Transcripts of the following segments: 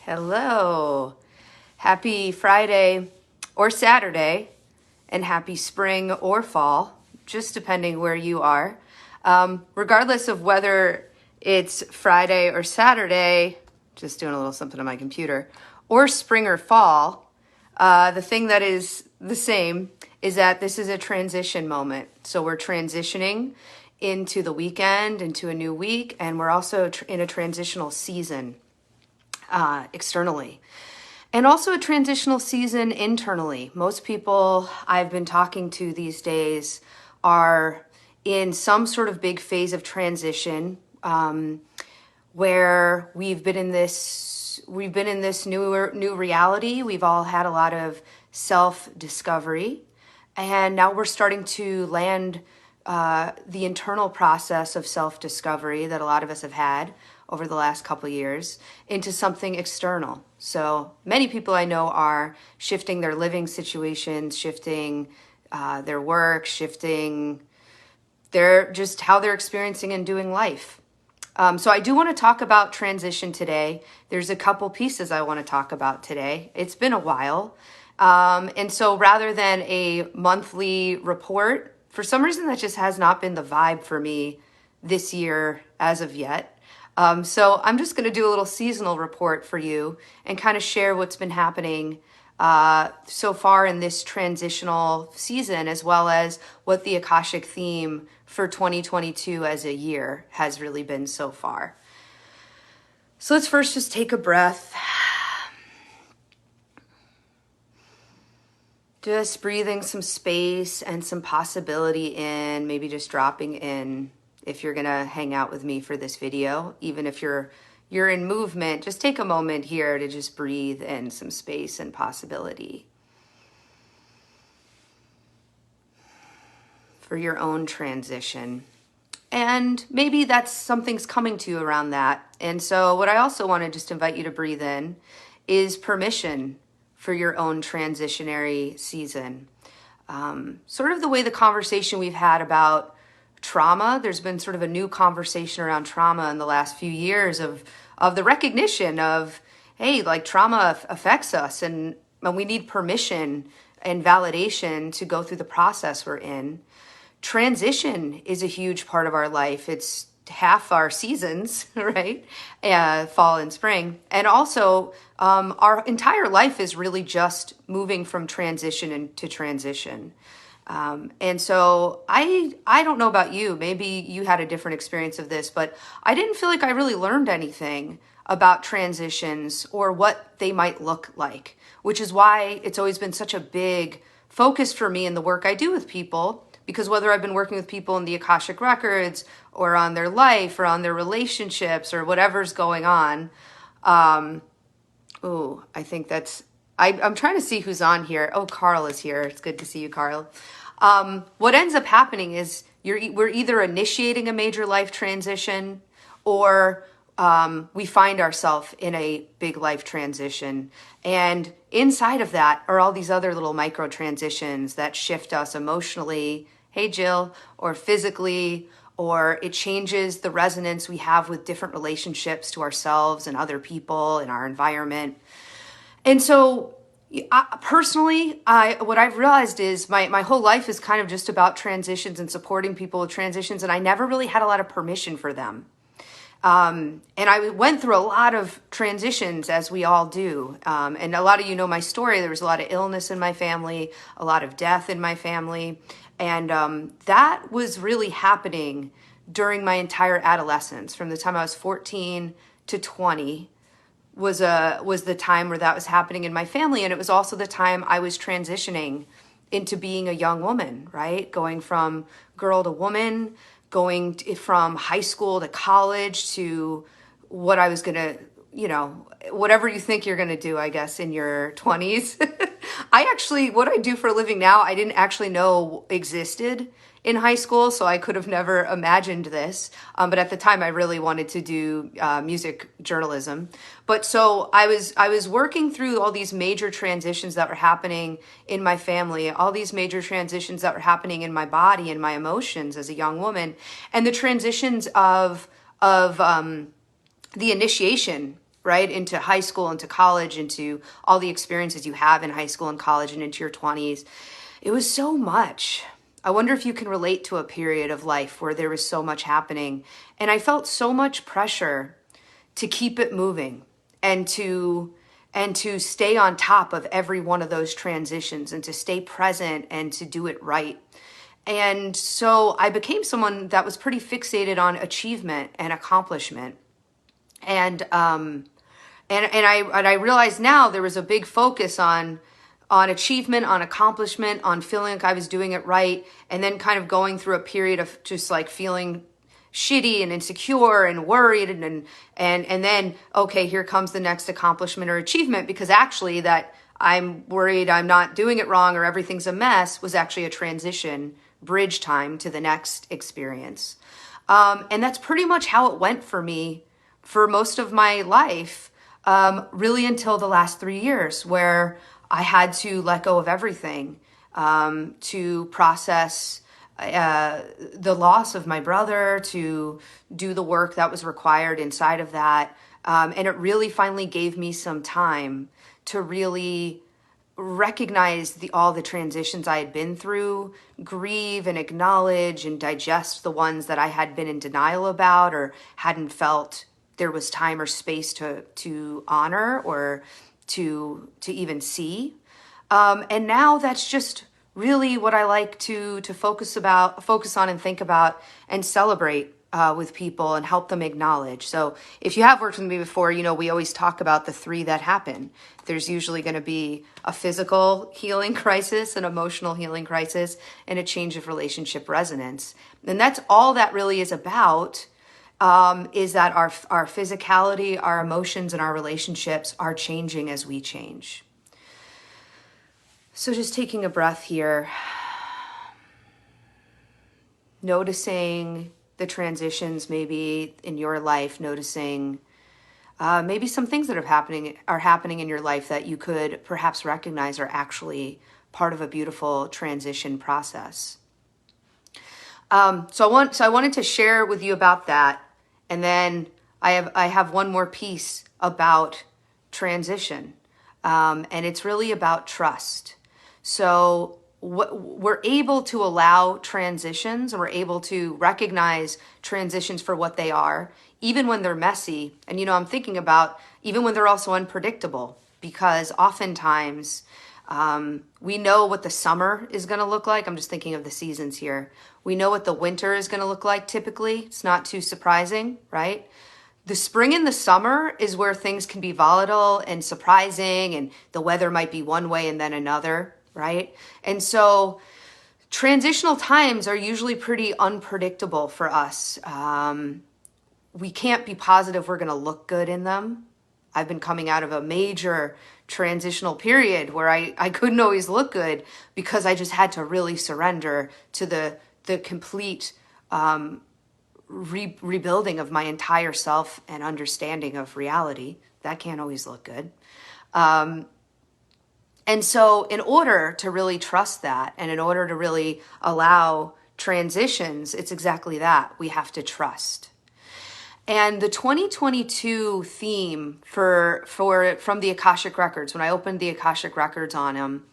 Hello. Happy Friday or Saturday, and happy spring or fall, just depending where you are. Regardless of whether it's Friday or Saturday, just doing a little something on my computer, or spring or fall, the thing that is the same is that this is a transition moment. So we're transitioning into the weekend, into a new week, and we're also in a transitional season externally. And also a transitional season internally. Most people I've been talking to these days are in some sort of big phase of transition where we've been in this new reality. We've all had a lot of self-discovery, and now we're starting to land the internal process of self-discovery that a lot of us have had over the last couple of years into something external. So many people I know are shifting their living situations, shifting their work, shifting just how they're experiencing and doing life. So I do want to talk about transition today. There's a couple pieces I want to talk about today. It's been a while. And so rather than a monthly report, for some reason that just has not been the vibe for me this year as of yet. So I'm just going to do a little seasonal report for you and kind of share what's been happening so far in this transitional season, as well as what the Akashic theme for 2022 as a year has really been so far. So let's first just take a breath. Just breathing some space and some possibility in, maybe just dropping in. If you're gonna hang out with me for this video, even if you're in movement, just take a moment here to just breathe in some space and possibility for your own transition. And maybe that's something's coming to you around that. And so what I also want to just invite you to breathe in is permission for your own transitionary season. Sort of the way the conversation we've had about trauma, there's been sort of a new conversation around trauma in the last few years of the recognition of, hey, like trauma affects us and we need permission and validation to go through the process we're in. Transition is a huge part of our life. It's half our seasons, right? Fall and spring. And also our entire life is really just moving from transition into transition. And so I don't know about you, maybe you had a different experience of this, but I didn't feel like I really learned anything about transitions or what they might look like, which is why it's always been such a big focus for me in the work I do with people, because whether I've been working with people in the Akashic Records or on their life or on their relationships or whatever's going on, I think I'm trying to see who's on here. Oh, Carl is here. It's good to see you, Carl. What ends up happening is we're either initiating a major life transition or we find ourselves in a big life transition. And inside of that are all these other little micro transitions that shift us emotionally, hey Jill, or physically, or it changes the resonance we have with different relationships to ourselves and other people in our environment. And so personally, what I've realized is my whole life is kind of just about transitions and supporting people with transitions, and I never really had a lot of permission for them. And I went through a lot of transitions, as we all do. And a lot of you know my story. There was a lot of illness in my family, a lot of death in my family. And that was really happening during my entire adolescence. From the time I was 14 to 20 was the time where that was happening in my family. And it was also the time I was transitioning into being a young woman, right? Going from girl to woman, going from high school to college to what I was going to, whatever you think you're going to do, I guess, in your 20s. What I do for a living now, I didn't actually know existed in high school, so I could have never imagined this. But at the time, I really wanted to do music journalism. But so I was working through all these major transitions that were happening in my family, all these major transitions that were happening in my body and my emotions as a young woman, and the transitions of the initiation right? Into high school, into college, into all the experiences you have in high school and college and into your 20s. It was so much. I wonder if you can relate to a period of life where there was so much happening. And I felt so much pressure to keep it moving and to stay on top of every one of those transitions and to stay present and to do it right. And so I became someone that was pretty fixated on achievement and accomplishment. And I realized now there was a big focus on achievement, on accomplishment, on feeling like I was doing it right, and then kind of going through a period of just like feeling shitty and insecure and worried and then okay, here comes the next accomplishment or achievement, because actually that I'm worried I'm not doing it wrong or everything's a mess was actually a transition bridge time to the next experience. And that's pretty much how it went for me for most of my life, really until the last 3 years, where I had to let go of everything to process the loss of my brother, to do the work that was required inside of that. And it really finally gave me some time to really recognize all the transitions I had been through, grieve and acknowledge and digest the ones that I had been in denial about or hadn't felt there was time or space to honor or to even see. And now that's just really what I like to focus on and think about and celebrate with people and help them acknowledge. So if you have worked with me before, you know, we always talk about the 3 that happen. There's usually going to be a physical healing crisis, an emotional healing crisis, and a change of relationship resonance. And that's all that really is about, is that our physicality, our emotions, and our relationships are changing as we change. So just taking a breath here, noticing the transitions maybe in your life, noticing maybe some things that are happening in your life that you could perhaps recognize are actually part of a beautiful transition process. So I wanted to share with you about that, and then I have one more piece about transition, and it's really about trust. So we're able to allow transitions, and we're able to recognize transitions for what they are, even when they're messy. And, you know, I'm thinking about even when they're also unpredictable, because oftentimes we know what the summer is going to look like. I'm just thinking of the seasons here. We know what the winter is going to look like typically. It's not too surprising, right? The spring and the summer is where things can be volatile and surprising, and the weather might be one way and then another, right? And so transitional times are usually pretty unpredictable for us. We can't be positive we're going to look good in them. I've been coming out of a major transitional period where I couldn't always look good because I just had to really surrender to the complete rebuilding of my entire self and understanding of reality. That can't always look good. And so in order to really trust that, and in order to really allow transitions, it's exactly that. We have to trust. And the 2022 theme from the Akashic Records, when I opened the Akashic Records on them,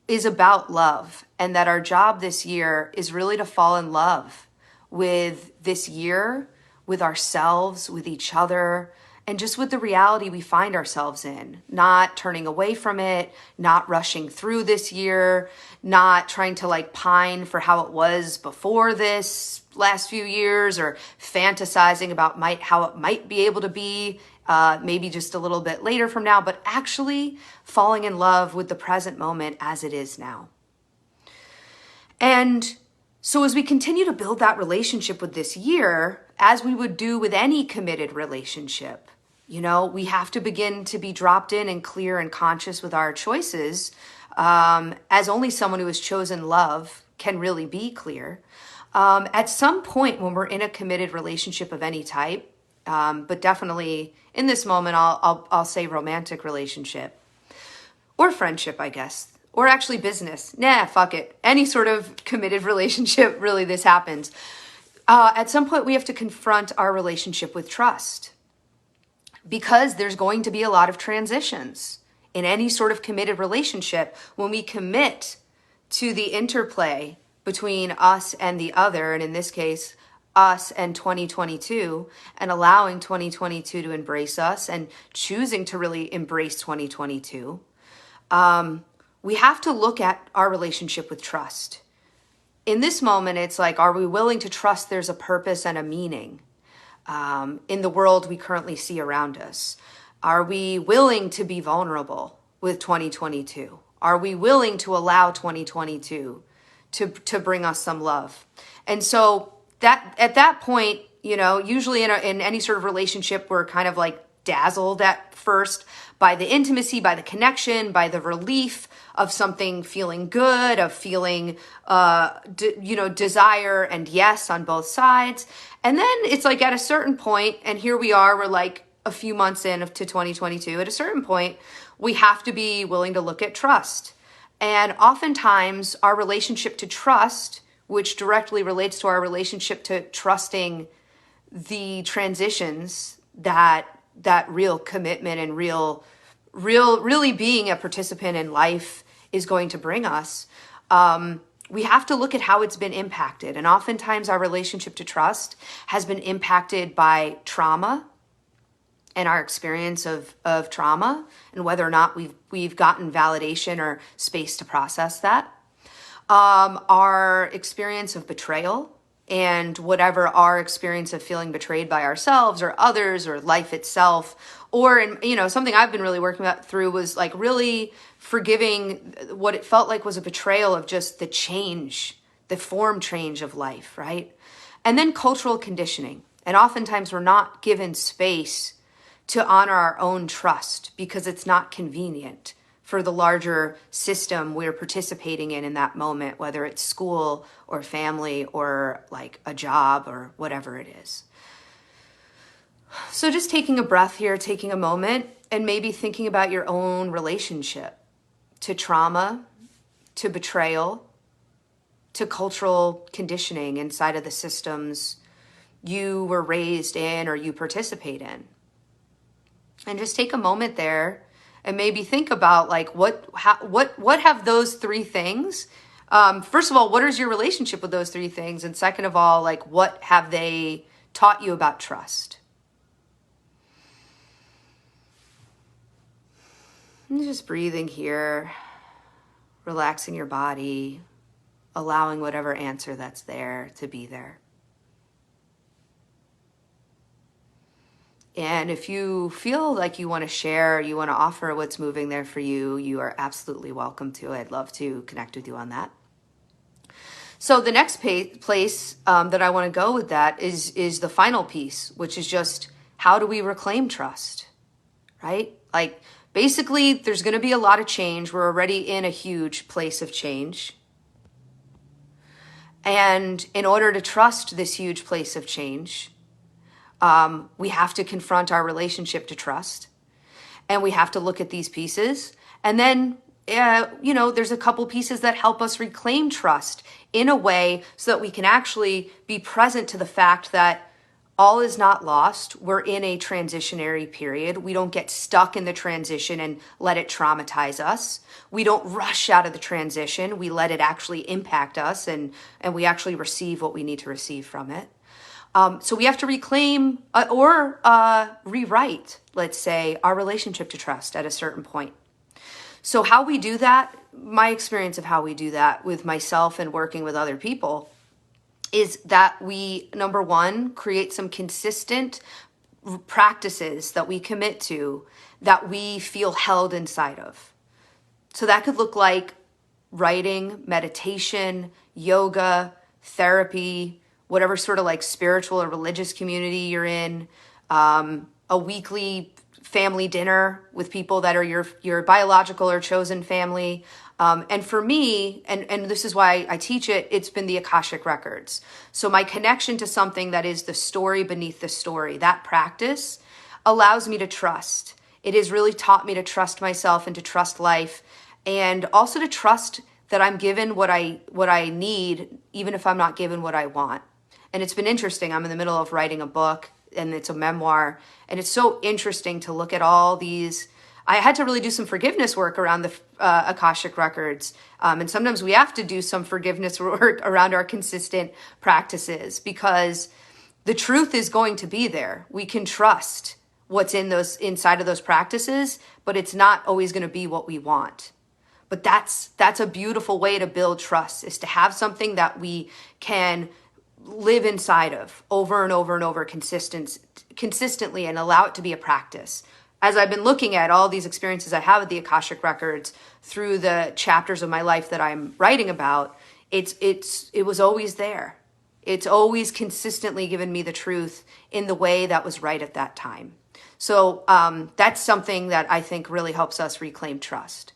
is about love. And that our job this year is really to fall in love with this year, with ourselves, with each other, and just with the reality we find ourselves in, not turning away from it, not rushing through this year, not trying to like pine for how it was before this last few years, or fantasizing about how it might be able to be maybe just a little bit later from now, but actually falling in love with the present moment as it is now. And so as we continue to build that relationship with this year, as we would do with any committed relationship, you know, we have to begin to be dropped in and clear and conscious with our choices, as only someone who has chosen love can really be clear. At some point when we're in a committed relationship of any type, but definitely in this moment, I'll say romantic relationship or friendship, I guess, or actually business. Nah, fuck it. Any sort of committed relationship, really, this happens. At some point, we have to confront our relationship with trust. because there's going to be a lot of transitions in any sort of committed relationship. When we commit to the interplay between us and the other, and in this case, us and 2022, and allowing 2022 to embrace us and choosing to really embrace 2022, we have to look at our relationship with trust. In this moment, it's like, are we willing to trust there's a purpose and a meaning in the world we currently see around us? Are we willing to be vulnerable with 2022? Are we willing to allow 2022 to bring us some love? And so that at that point, usually in any sort of relationship, we're kind of like dazzled at first by the intimacy, by the connection, by the relief of something feeling good, of feeling, desire and yes on both sides. And then it's like at a certain point, and here we are, we're like a few months in to 2022. At a certain point, we have to be willing to look at trust. And oftentimes our relationship to trust, which directly relates to our relationship to trusting the transitions that real commitment and really being a participant in life is going to bring us, we have to look at how it's been impacted. And oftentimes our relationship to trust has been impacted by trauma and our experience of trauma, and whether or not we've gotten validation or space to process that. Our experience of betrayal, and whatever our experience of feeling betrayed by ourselves or others or life itself, or something I've been really working through was like really forgiving what it felt like was a betrayal of just the form change of life, right? And then cultural conditioning. And oftentimes we're not given space to honor our own trust because it's not convenient for the larger system we're participating in that moment, whether it's school or family or like a job or whatever it is. So just taking a breath here, taking a moment, and maybe thinking about your own relationship to trauma, to betrayal, to cultural conditioning inside of the systems you were raised in or you participate in. And just take a moment there and maybe think about like what have those three things? First of all, what is your relationship with those three things? And second of all, like what have they taught you about trust? And just breathing here, relaxing your body, allowing whatever answer that's there to be there. And if you feel like you want to share, you want to offer what's moving there for you, you are absolutely welcome to. I'd love to connect with you on that. So the next place that I want to go with that is the final piece, which is just how do we reclaim trust, right? Like basically there's going to be a lot of change. We're already in a huge place of change. And in order to trust this huge place of change, we have to confront our relationship to trust, and we have to look at these pieces. And then, there's a couple pieces that help us reclaim trust in a way so that we can actually be present to the fact that all is not lost. We're in a transitionary period. We don't get stuck in the transition and let it traumatize us. We don't rush out of the transition. We let it actually impact us, and we actually receive what we need to receive from it. So we have to reclaim or rewrite, let's say, our relationship to trust at a certain point. So how we do that, my experience of how we do that with myself and working with other people, is that we, number one, create some consistent practices that we commit to that we feel held inside of. So that could look like writing, meditation, yoga, therapy, whatever sort of like spiritual or religious community you're in, a weekly family dinner with people that are your biological or chosen family. And for me, and this is why I teach it, it's been the Akashic Records. So my connection to something that is the story beneath the story, that practice allows me to trust. It has really taught me to trust myself and to trust life, and also to trust that I'm given what I need, even if I'm not given what I want. And it's been interesting. I'm in the middle of writing a book. and it's a memoir. And it's so interesting to look at all these. I had to really do some forgiveness work around the Akashic records. And sometimes we have to do some forgiveness work around our consistent practices, because the truth is going to be there. We can trust what's inside of those practices, but it's not always going to be what we want. But that's a beautiful way to build trust, is to have something that we can live inside of over and over and over consistently, and allow it to be a practice. As I've been looking at all these experiences I have with the Akashic records through the chapters of my life that I'm writing about, it was always there. It's always consistently given me the truth in the way that was right at that time. So that's something that I think really helps us reclaim trust.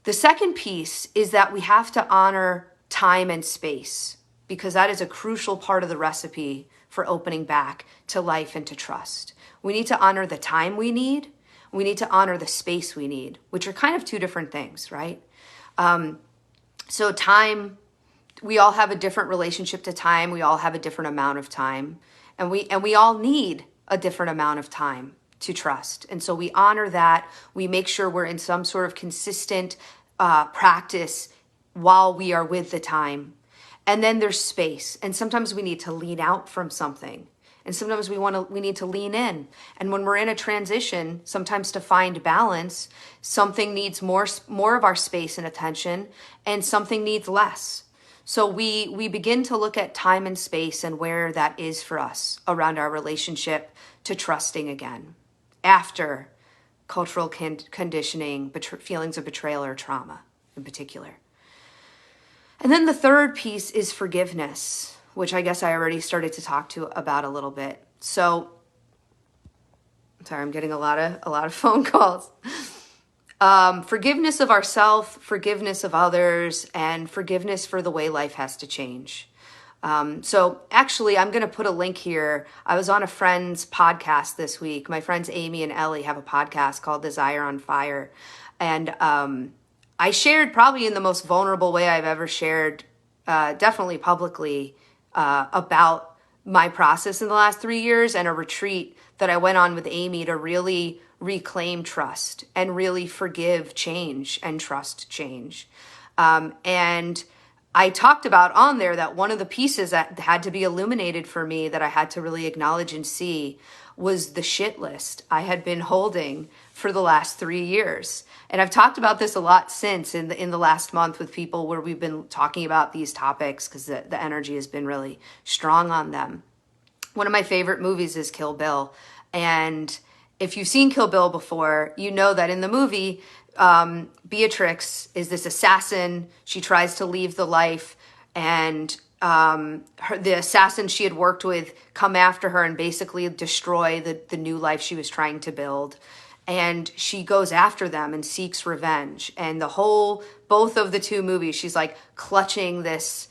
The second piece is that we have to honor time and space, because that is a crucial part of the recipe for opening back to life and to trust. We need to honor the time we need. We need to honor the space we need, which are kind of two different things, right? So time, we all have a different relationship to time. We all have a different amount of time, and we all need a different amount of time to trust. And so we honor that. We make sure we're in some sort of consistent practice while we are with the time. And then there's space. And sometimes we need to lean out from something. And sometimes we need to lean in. And when we're in a transition, sometimes to find balance, something needs more of our space and attention, and something needs less. So we begin to look at time and space and where that is for us around our relationship to trusting again, after cultural conditioning, feelings of betrayal or trauma in particular. And then the third piece is forgiveness, which I guess I already started to talk about a little bit. So, sorry, I'm getting a lot of phone calls. Forgiveness of ourselves, forgiveness of others, and forgiveness for the way life has to change. So actually, I'm going to put a link here. I was on a friend's podcast this week. My friends Amy and Ellie have a podcast called Desire on Fire. And I shared probably in the most vulnerable way I've ever shared, definitely publicly, about my process in the last 3 years, and a retreat that I went on with Amy to really reclaim trust and really forgive change and trust change. And I talked about on there that one of the pieces that had to be illuminated for me, that I had to really acknowledge and see, was the shit list I had been holding for the last 3 years. And I've talked about this a lot since in the last month with people where we've been talking about these topics, because the energy has been really strong on them. One of my favorite movies is Kill Bill. And if you've seen Kill Bill before, you know that in the movie, Beatrix is this assassin. She tries to leave the life, and the assassins she had worked with come after her and basically destroy the new life she was trying to build. And she goes after them and seeks revenge. And both of the two movies, she's like clutching this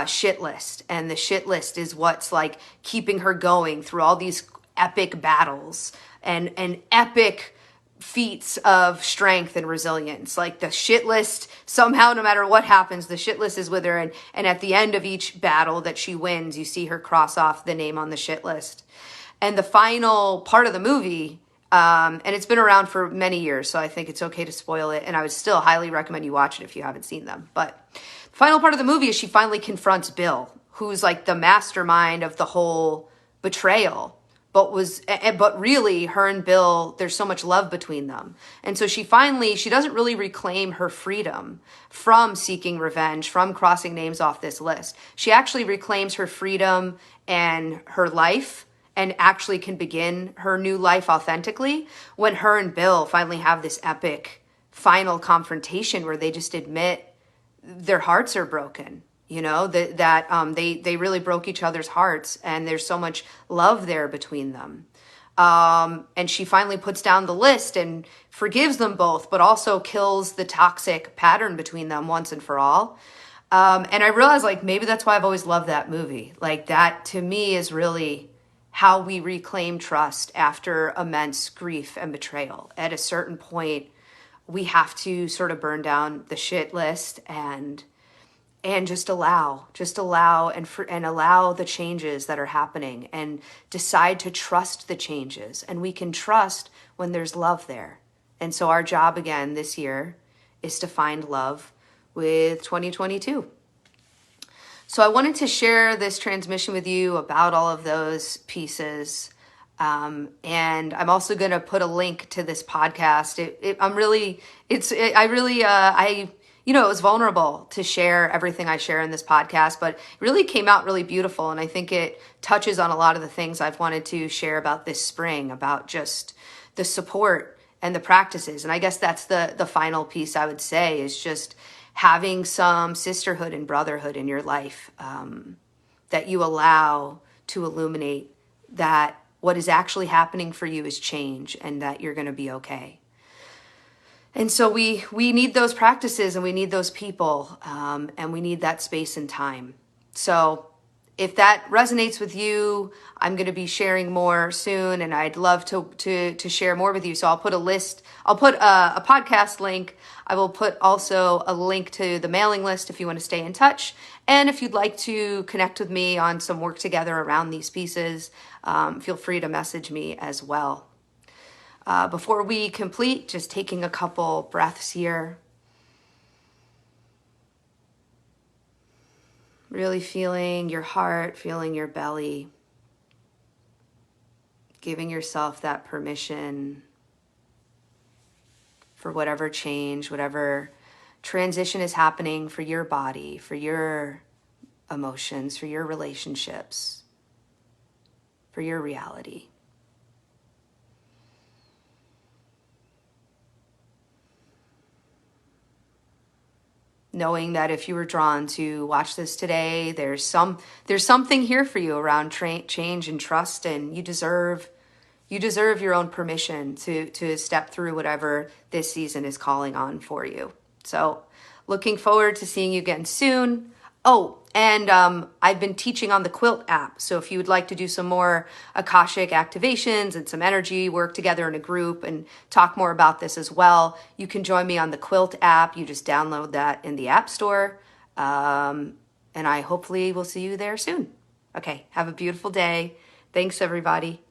shit list. And the shit list is what's like keeping her going through all these epic battles and epic feats of strength and resilience. Like the shit list, somehow, no matter what happens, the shit list is with her. And at the end of each battle that she wins, you see her cross off the name on the shit list. And the final part of the movie, and it's been around for many years, so I think it's okay to spoil it. And I would still highly recommend you watch it if you haven't seen them. But the final part of the movie is she finally confronts Bill, who's like the mastermind of the whole betrayal. But really, her and Bill, there's so much love between them. And so she doesn't really reclaim her freedom from seeking revenge, from crossing names off this list. She actually reclaims her freedom and her life, and actually can begin her new life authentically when her and Bill finally have this epic final confrontation where they just admit their hearts are broken. You know, they really broke each other's hearts, and there's so much love there between them. And she finally puts down the list and forgives them both, but also kills the toxic pattern between them once and for all. And I realized, like, maybe that's why I've always loved that movie. Like, that to me is really how we reclaim trust after immense grief and betrayal. At a certain point, we have to sort of burn down the shit list and and just allow and allow the changes that are happening, and decide to trust the changes. And we can trust when there's love there. And so our job again this year is to find love with 2022. So I wanted to share this transmission with you about all of those pieces. And I'm also going to put a link to this podcast. It was vulnerable to share everything I share in this podcast, but it really came out really beautiful. And I think it touches on a lot of the things I've wanted to share about this spring, about just the support and the practices. And I guess that's the final piece I would say, is just having some sisterhood and brotherhood in your life, that you allow to illuminate that what is actually happening for you is change, and that you're going to be okay. And so we need those practices, and we need those people, and we need that space and time. So if that resonates with you, I'm going to be sharing more soon, and I'd love to share more with you. So I'll put a podcast link. I will put also a link to the mailing list if you want to stay in touch. And if you'd like to connect with me on some work together around these pieces, feel free to message me as well. Before we complete, just taking a couple breaths here. Really feeling your heart, feeling your belly. Giving yourself that permission for whatever change, whatever transition is happening for your body, for your emotions, for your relationships, for your reality. Knowing that if you were drawn to watch this today, there's something here for you around change and trust, and you deserve your own permission to step through whatever this season is calling on for you. So looking forward to seeing you again soon. Oh, and I've been teaching on the Quilt app. So if you would like to do some more Akashic activations and some energy work together in a group and talk more about this as well, you can join me on the Quilt app. You just download that in the App Store. And I hopefully will see you there soon. Okay, have a beautiful day. Thanks, everybody.